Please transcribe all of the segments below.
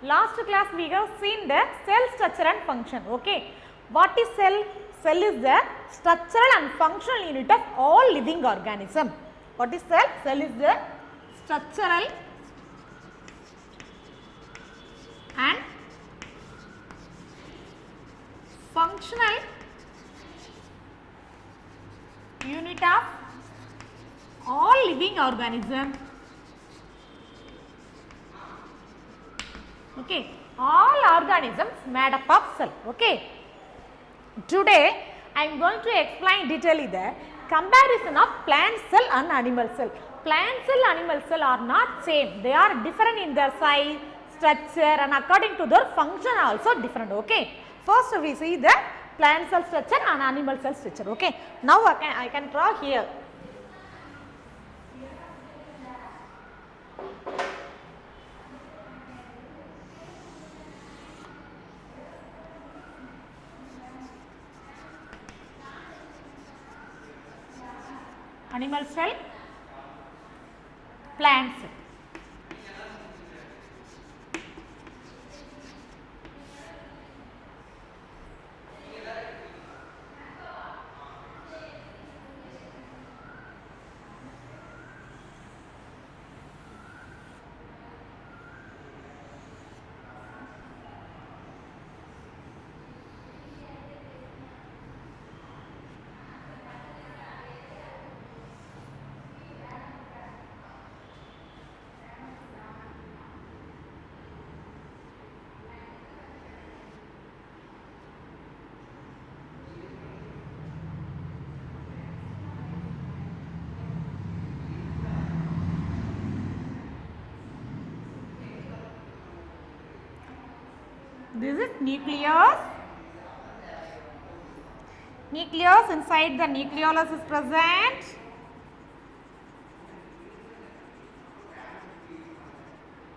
Last class we have seen the cell structure and function. Okay. What is cell? Cell is the structural and functional unit of all living organism. What is cell? Cell is the structural and functional unit of all living organism. Okay, all organisms made up of cell. Okay, today I am going to explain detailedly the comparison of plant cell and animal cell. Plant cell, animal cell are not same. They are different in their size, structure, and according to their function also different. Okay, first we see the plant cell structure and animal cell structure. Okay, now I can draw here. Animal cell, plant cell. This is nucleus. Nucleus, inside the nucleolus is present.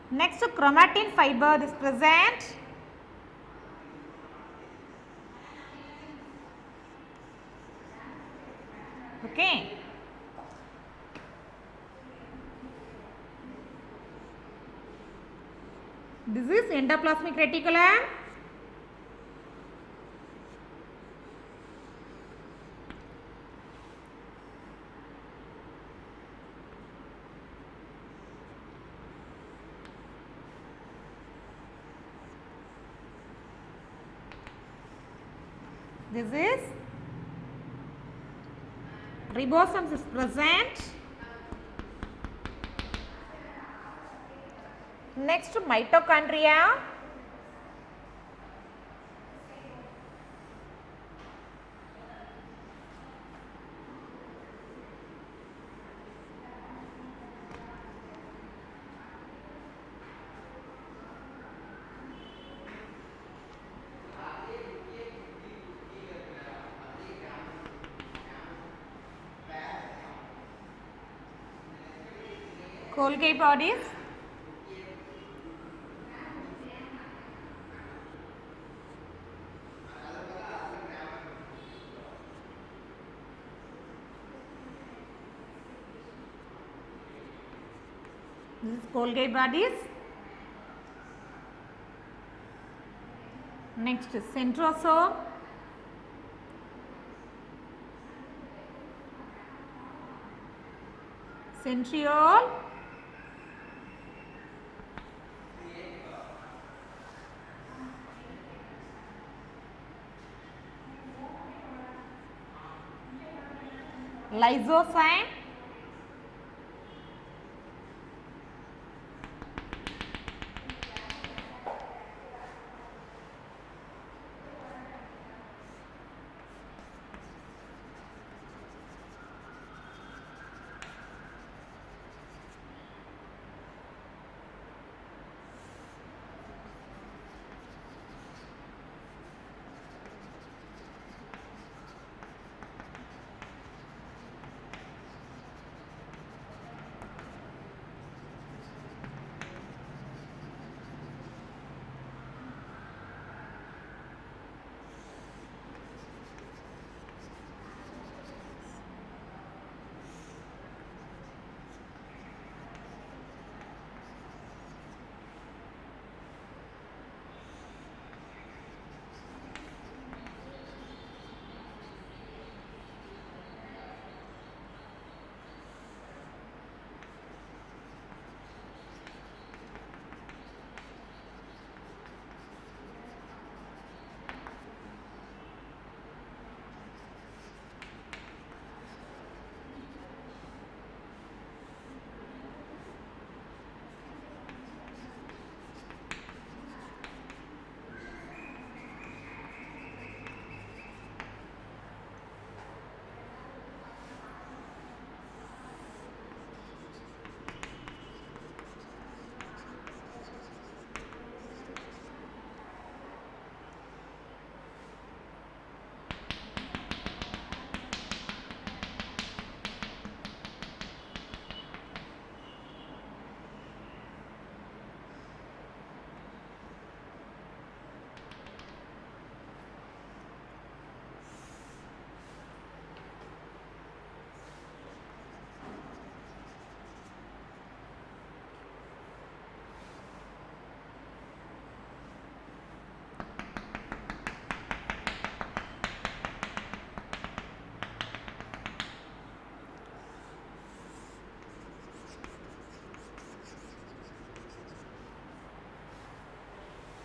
Next to chromatin fiber is present. Okay. This is endoplasmic reticulum. This is ribosomes is present. Next mitochondria. Golgi bodies. This is Golgi bodies. Next is centrosome. Centriole. Lysozyme.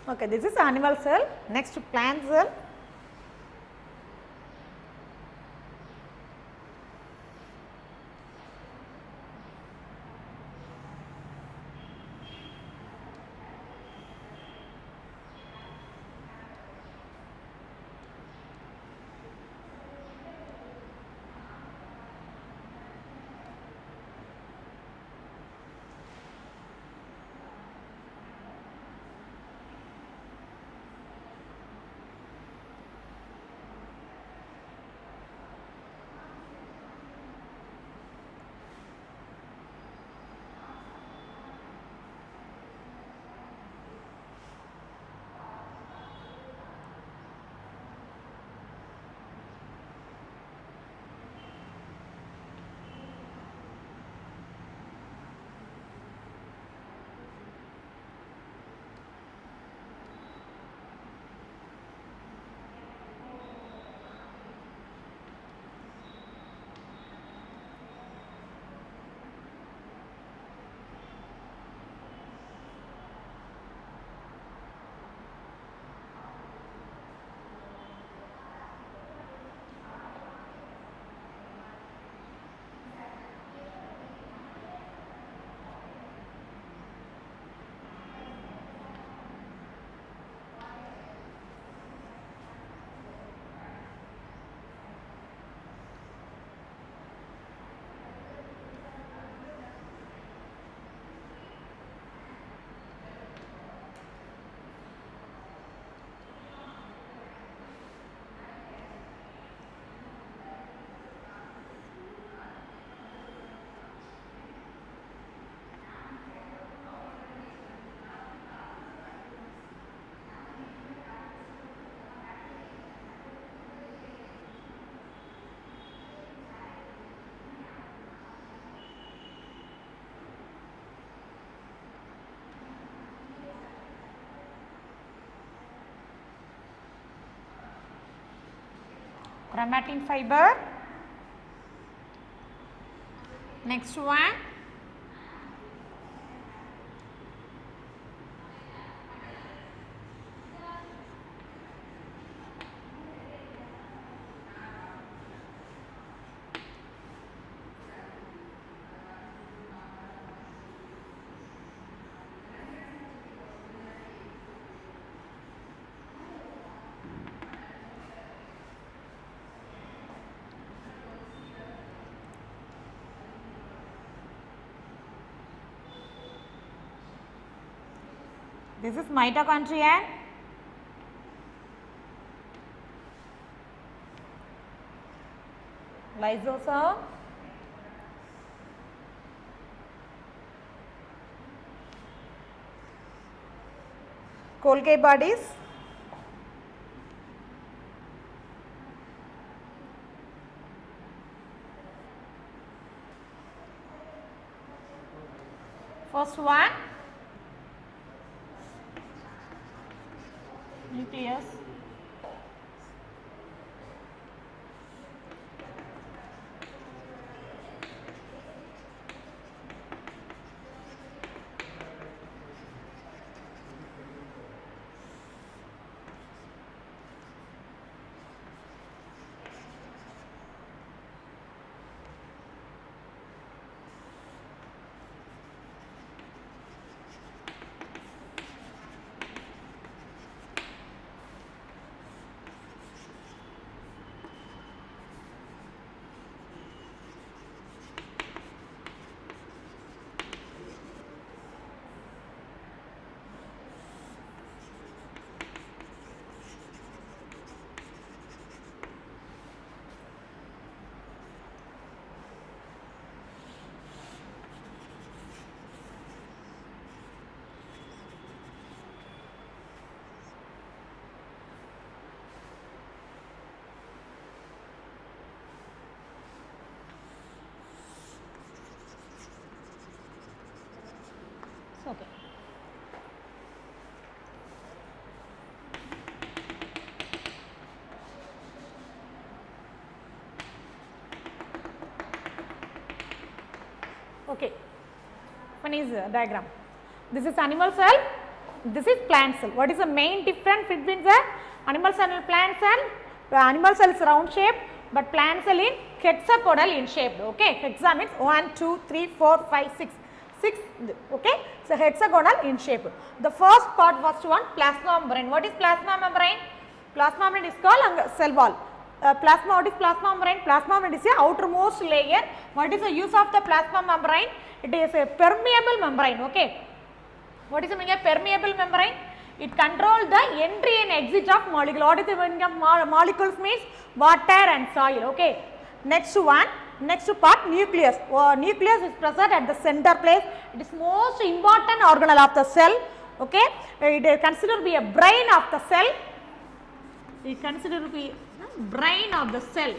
Okay, this is animal cell. Next, plant cell. Chromatin fiber. Next one, this is mitochondria. Lysosome. Golgi bodies. First one, nucleus. Okay. Okay. Finish diagram. This is animal cell. This is plant cell. What is the main difference between the animal cell and plant cell? Animal cell is round shape, but plant cell in hexagonal in shape. Okay, hexa means 1, 2, 3, 4, 5, 6. 6, okay, so hexagonal in shape. The first one, plasma membrane. What is plasma membrane? Plasma membrane is called cell wall. Plasma, what is plasma membrane? Plasma membrane is the outermost layer. What is the use of the plasma membrane? It is a permeable membrane. Okay, what is the meaning of permeable membrane? It controls the entry and exit of molecule. What is the meaning of molecules? Means water and soil. Okay, next one. Next part, nucleus. Nucleus is present at the center place. It is most important organelle of the cell. Okay, it is considered to be a brain of the cell. It is considered to be brain of the cell.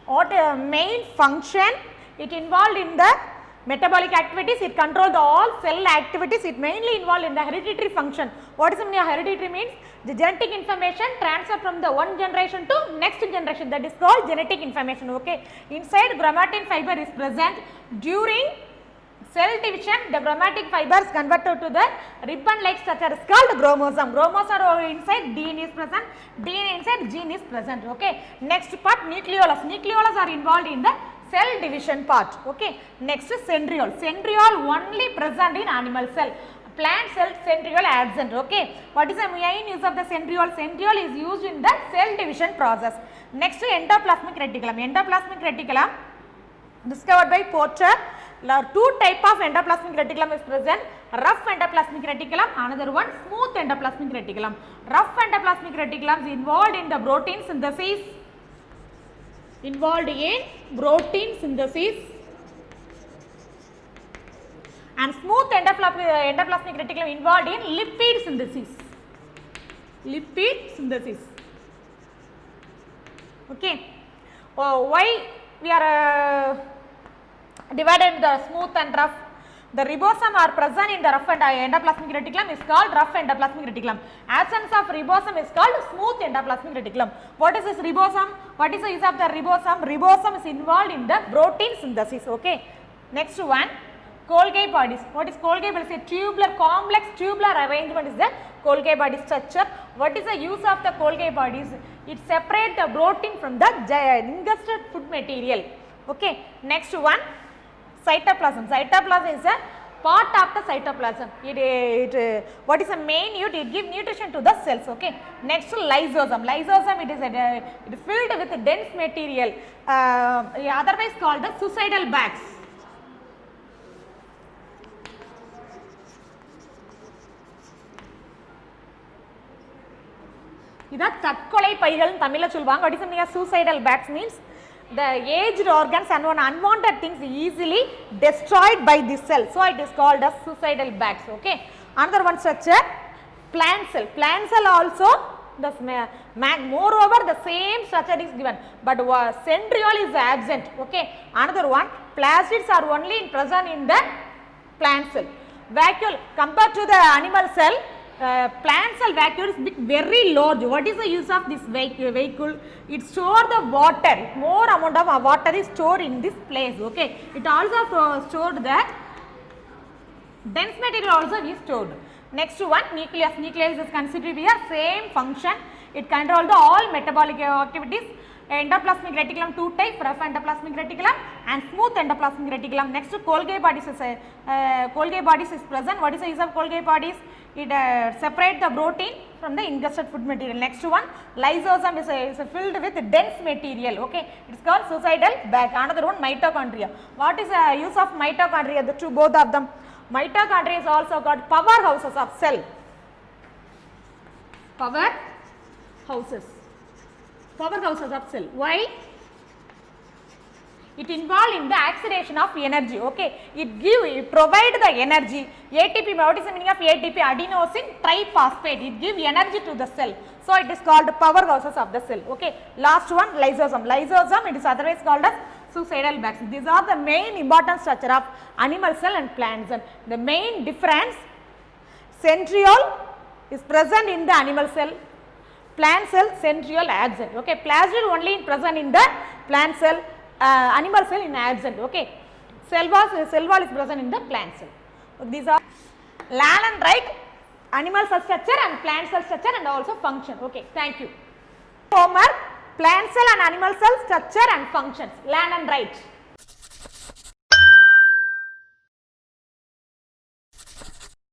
What main function? It involved in the metabolic activities. It controls all cell activities. It mainly involved in the hereditary function. What is the meaning of hereditary? Means the genetic information transfer from the one generation to next generation. That is called genetic information. Okay. Inside, chromatin fiber is present. During cell division, the chromatic fiber is converted to the ribbon-like structure is called chromosome. Chromosome are inside, DNA is present. DNA inside, gene is present. Okay. Next part, nucleolus. Nucleolus are involved in the cell division part. Okay. Next is centriole. Centriole only present in animal cell. Plant cell centriole absent. Okay. What is the main use of the centriole? Centriole is used in the cell division process. Next, endoplasmic reticulum. Endoplasmic reticulum discovered by Porter. Two type of endoplasmic reticulum is present. Rough endoplasmic reticulum, another one smooth endoplasmic reticulum. Rough endoplasmic reticulum is involved in the protein synthesis. Involved in protein synthesis. And smooth endoplasmic reticulum involved in lipid synthesis. Lipid synthesis. Okay. Why we are divided the smooth and rough? The ribosome are present in the rough endoplasmic reticulum is called rough endoplasmic reticulum. Absence of ribosome is called smooth endoplasmic reticulum. What is this ribosome? What is the use of the ribosome? Ribosome is involved in the protein synthesis. Okay. Next one, Golgi bodies. What is Golgi bodies? A tubular, complex tubular arrangement is the Golgi body structure. What is the use of the Golgi bodies? It separates the protein from the ingested food material. Okay. Next one, cytoplasm. Cytoplasm is a part of the cytoplasm. What is the main unit? It gives nutrition to the cells. Okay. Next, lysosome. Lysosome, it is filled with dense material, otherwise called the suicidal bags. இதான் தற்கொலை பைகள் தமிழ்ல சொல்வாங்க. What is the meaning of suicidal bags? Means the aged organs and unwanted things easily destroyed by this cell. So it is called as suicidal bags. Okay. Another one structure, plant cell. Plant cell also, moreover the same structure is given, but centriole is absent. Okay. Another one, plastids are only present in the plant cell. Vacuole, compared to the animal cell, plant cell vacuole is very large. What is the use of this vacuole? It stores the water. More amount of water is stored in this place. Okay. It also stored the dense material also is stored. Next one, nucleus. Nucleus is considered to be a same function. It controls the all metabolic activities. Endoplasmic reticulum, two types, rough endoplasmic reticulum and smooth endoplasmic reticulum. Next, Golgi bodies is present. What is the use of Golgi bodies? It separates the protein from the ingested food material. Next one, lysosome is filled with dense material. Okay, it is called suicidal bag. Another one, mitochondria. What is the use of mitochondria? The two, both of them. Mitochondria is also called powerhouses of cell. Powerhouses of cell. Why? It involved in the oxidation of energy. Okay, it provide the energy. ATP. What is the meaning of ATP? Adenosine triphosphate. It gives energy to the cell. So it is called powerhouses of the cell. Okay. Last one, lysosome. Lysosome, it is otherwise called as suicidal bags. These are the main important structure of animal cell and plant cell. The main difference, centriole is present in the animal cell. Plant cell, centriole absent. Okay, plastid only present in the plant cell, animal cell in absent. Okay, cell wall is present in the plant cell. These are learn and write animal cell structure and plant cell structure and also function. Okay, thank you. Homework, plant cell and animal cell structure and functions. Learn and write.